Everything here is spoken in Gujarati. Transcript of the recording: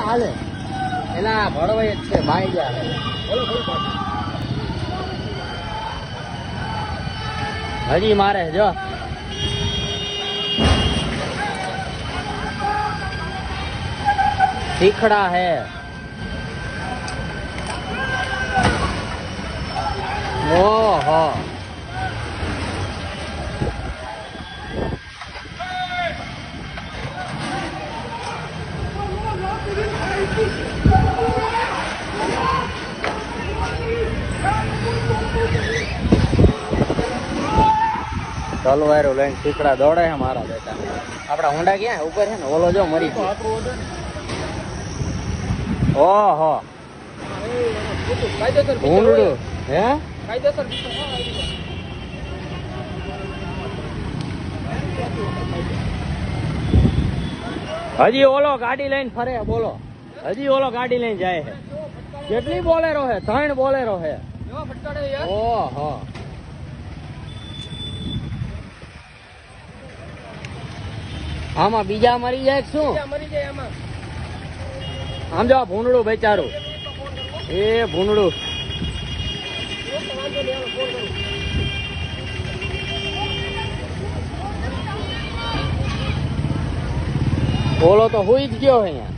હાલે એના ભળવાય જ છે ભાઈ ગયા હજી મારે જો શીખડા હે ઓહો તલવારો લઈને શીખડા દોડે છે મારા બેટા આપડા હોંડા ક્યાં ઉપર છે ને ઓલો જો મરી ગયો ઓહો ભૂંડું હે હજી ઓલો ગાડી લઈને ફરે બોલો હજી ઓલો ગાડી લઈને જાય છે કેટલી બોલેરો હે 3 બોલેરો હે ઓહો આમાં બીજા મરી જાય શું આમ જો ભૂંડડું બેચારું એ ભૂંડડું ઓલો તો હુઈ જ ગયો અહીંયા